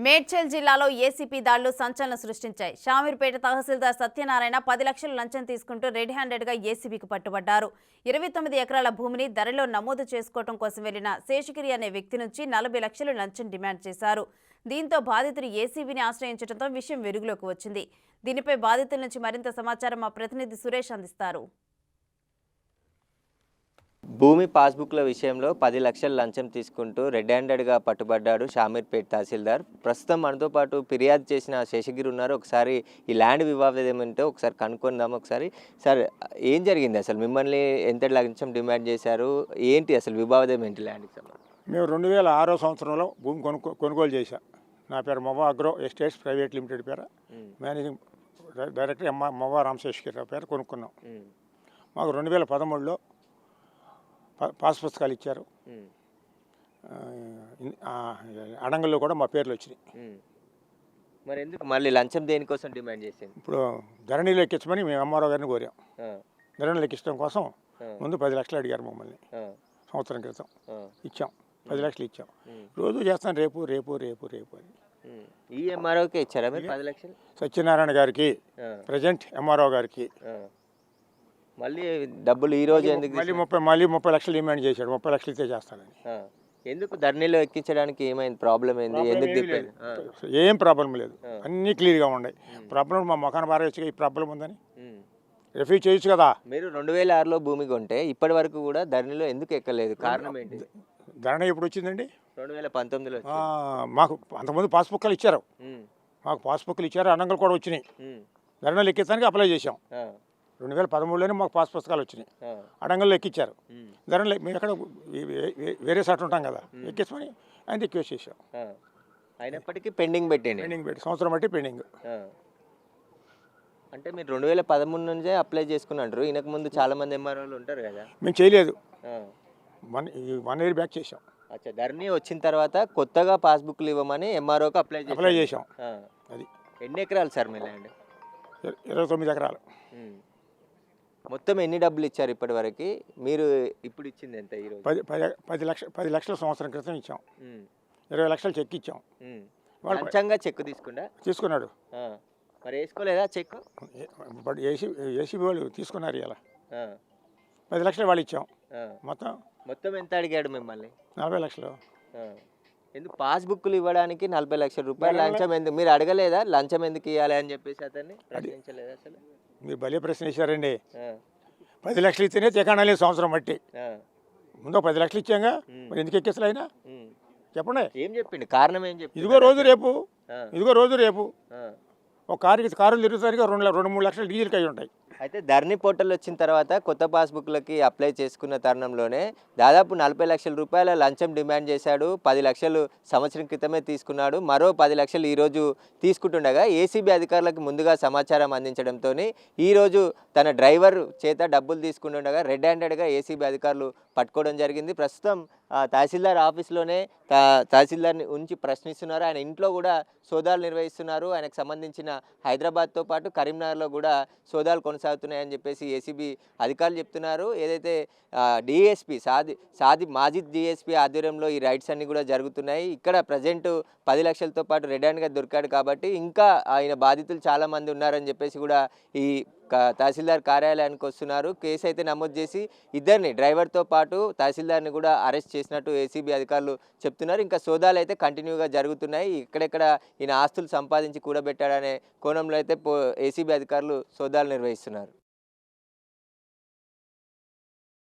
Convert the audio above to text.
మేడ్చల్ జిల్లాలో ఏసీపీ దాడులు సంచలనం సృష్టించాయి. షామీర్పేట తహసీల్దార్ సత్యనారాయణ 10 లక్షలు లంచం తీసుకుంటూ రెడ్ హ్యాండెడ్గా ఏసీబీకి పట్టుబడ్డారు. 29 ఎకరాల భూమిని ధరలో నమోదు చేసుకోవడం కోసం వెళ్లిన శేషగిరి అనే వ్యక్తి నుంచి 40 లక్షలు లంచం డిమాండ్ చేశారు. దీంతో బాధితులు ఏసీబీని ఆశ్రయించడంతో విషయం వెలుగులోకి వచ్చింది. దీనిపై బాధితుల నుంచి మరింత సమాచారం మా ప్రతినిధి సురేష్ అందిస్తారు. భూమి పాస్బుక్ల విషయంలో 10 లక్షల లంచం తీసుకుంటూ రెడ్ హ్యాండెడ్గా పట్టుబడ్డాడు షామీర్పేట తహసీల్దార్. ప్రస్తుతం మనతో పాటు ఫిర్యాదు చేసిన శేషగిరి ఉన్నారు. ఒకసారి ఈ ల్యాండ్ వివాదం ఏమంటే ఒకసారి కనుక్కుందాం. ఒకసారి సార్, ఏం జరిగింది అసలు? మిమ్మల్ని ఎంత లంచం డిమాండ్ చేశారు? ఏంటి అసలు వివాదం ఏంటి ల్యాండ్కి సంబంధించి? మేము 2006 సంవత్సరంలో భూమి కొనుగోలు చేశాం. నా పేరు మవ్వ అగ్రో ఎస్టేట్స్ ప్రైవేట్ లిమిటెడ్ పేరు, మేనేజింగ్ డైరెక్టర్ మవ్వ రామశేషగిరిరావు పేరు కొనుక్కున్నాం. మాకు 2013లో పాస్ పుస్తకాలు ఇచ్చారు. అడంగల్లో కూడా మా పేర్లు వచ్చినాయి. మరి ఎందుకు మళ్ళీ లంచం దేనికోసం డిమాండ్ చేసింది? ఇప్పుడు ధరణిలో ఎక్కించమని మేము ఎంఆర్ఓ గారిని కోరాం. ధరణిలో ఎక్కించడం కోసం ముందు 10 లక్షలు అడిగారు మమ్మల్ని. సంవత్సరం క్రితం ఇచ్చాం, 10 లక్షలు ఇచ్చాం. రోజు చేస్తాను రేపు రేపు రేపు రేపు అని. ఈ ఎంఆర్ఓకే ఇచ్చారా మీరు 10 లక్షలు? సత్యనారాయణ గారికి, ప్రజెంట్ ఎంఆర్ఓ గారికి. మళ్ళీ డబ్బులు ఈ రోజు ఎందుకు? మళ్ళీ 30 లక్షలు డిమాండ్ చేశాడు. 30 లక్షలు ఇస్తే చేస్తానని. ఎందుకు ధరణిలో ఎక్కించడానికి ఏమైంది? ప్రాబ్లం ఏంది? ఎందుకు తిప్పారు? ఏం ప్రాబ్లం లేదు, అన్నీ క్లియర్గా ఉన్నాయి. ప్రాబ్లం మా మొఖాన బారేచ్చుగా ఈ ప్రాబ్లం ఉందని రిఫ్యూజ్ చేయొచ్చు కదా. మీరు 2006లో భూమి కొంటే ఇప్పటి వరకు కూడా ధరణిలో ఎందుకు ఎక్కలేదు? కారణం ఏంటి? ధరణి ఎప్పుడు వచ్చిందండి? 2019లో. మాకు అంతకుముందు పాస్బుక్లు ఇచ్చారు. మాకు పాస్బుక్లు ఇచ్చారు, అనంగలు కూడా వచ్చినాయి. ధరణిలో ఎక్కించడానికి అప్లై చేసాం. 2013లోనే మాకు పాస్ పుస్తకాలు వచ్చినాయి. అడంగల్లో ఎక్కించారు. ధరణిలో మేము ఎక్కడ వేరే సాట్ ఉంటాం కదా, ఎక్కించమని ఆయన రిక్వెస్ట్ చేసాం. అయినప్పటికీ పెండింగ్ పెట్టి సంవత్సరం బట్టి పెండింగ్. అంటే మీరు 2013 నుంచే అప్లై చేసుకున్నారు. ఈయనకు ముందు చాలా మంది ఎంఆర్ఓలు ఉంటారు కదా. మేము చేయలేదు, 1 ఇయర్ బ్యాక్ చేసాం. అచ్చా, ధరణి వచ్చిన తర్వాత కొత్తగా పాస్బుక్లు ఇవ్వమని ఎంఆర్ఓకి అప్లై చేసాం. అది ఎన్ని ఎకరాలు సార్ మీ ల్యాండ్? 29 ఎకరాలు. మొత్తం ఎన్ని డబ్బులు ఇచ్చారు ఇప్పటి వరకు? మీరు ఇప్పుడు ఇచ్చింది ఎంత? ఈరోజు 10 లక్షల సంవత్సరం క్రితం ఇచ్చాం. 20 లక్షలు చెక్ ఇచ్చాం. లంచంగా చెక్ తీసుకున్నాడు. మరి వేసుకోలేదా చెక్? ఏసీబీ వాళ్ళు తీసుకున్నారు. ఇలా 10 లక్షలు వాళ్ళు ఇచ్చాం. మొత్తం ఎంత అడిగాడు మిమ్మల్ని? 40 లక్షలు. ఎందుకు పాస్బుక్లు ఇవ్వడానికి 40 లక్షల రూపాయలు లంచం? ఎందుకు మీరు అడగలేదా? లంచం ఎందుకు ఇవ్వాలి అని చెప్పేసి అతన్ని ప్రశ్నించలేదా అసలు? మీరు భలే ప్రశ్న ఇచ్చారండి. 10 లక్షలు ఇస్తేనే తెకాణాలి సంవత్సరం బట్టి. ముందు 10 లక్షలు ఇచ్చాగా, మరి ఎందుకు ఎక్కేసలు అయినా చెప్పండి. ఏం చెప్పిండి? కారణం ఏం చెప్పి? ఇదిగో రోజు రేపు ఒక కారులు తిరుగుతానికి 2-3 లక్షలు డీజిల్కి అయి ఉంటాయి. అయితే ధరణి పోర్టల్ వచ్చిన తర్వాత కొత్త పాస్బుక్లకి అప్లై చేసుకున్న తరుణంలోనే దాదాపు 40 లక్షల రూపాయల లంచం డిమాండ్ చేశాడు. 10 లక్షలు సంవత్సరం క్రితమే తీసుకున్నాడు. మరో 10 లక్షలు ఈరోజు తీసుకుంటుండగా ఏసీబీ అధికారులకు ముందుగా సమాచారం అందించడంతో ఈరోజు తన డ్రైవర్ చేత డబ్బులు తీసుకుంటుండగా రెడ్ హ్యాండెడ్గా ఏసీబీ అధికారులు పట్టుకోవడం జరిగింది. ప్రస్తుతం తహసీల్దార్ ఆఫీస్లోనే తహసీల్దార్ని ఉంచి ప్రశ్నిస్తున్నారు. ఆయన ఇంట్లో కూడా సోదాలు నిర్వహిస్తున్నారు. ఆయనకు సంబంధించిన హైదరాబాద్తో పాటు కరీంనగర్లో కూడా సోదాలు కొనసాగుతున్నాయని చెప్పేసి ఏసీబీ అధికారులు చెప్తున్నారు. ఏదైతే డిఎస్పీ సాది మాజిద్ డిఎస్పీ ఆధ్వర్యంలో ఈ రైడ్స్ అన్నీ కూడా జరుగుతున్నాయి. ఇక్కడ ప్రజెంట్ 10 లక్షలతో పాటు రెడ్ హ్యాండ్గా దొరికాడు కాబట్టి ఇంకా ఆయన బాధితులు చాలామంది ఉన్నారని చెప్పేసి కూడా ఈ తహసీల్దార్ కార్యాలయానికి వస్తున్నారు. కేసు అయితే నమోదు చేసి ఇద్దరిని, డ్రైవర్తో పాటు తహసీల్దార్ని కూడా అరెస్ట్ చేసినట్టు ఏసీబీ అధికారులు చెప్తున్నారు. ఇంకా సోదాలు అయితే కంటిన్యూగా జరుగుతున్నాయి. ఇక్కడెక్కడ ఈయన ఆస్తులు సంపాదించి కూడబెట్టాడనే కోణంలో అయితే ఏసీబీ అధికారులు సోదాలు నిర్వహిస్తున్నారు.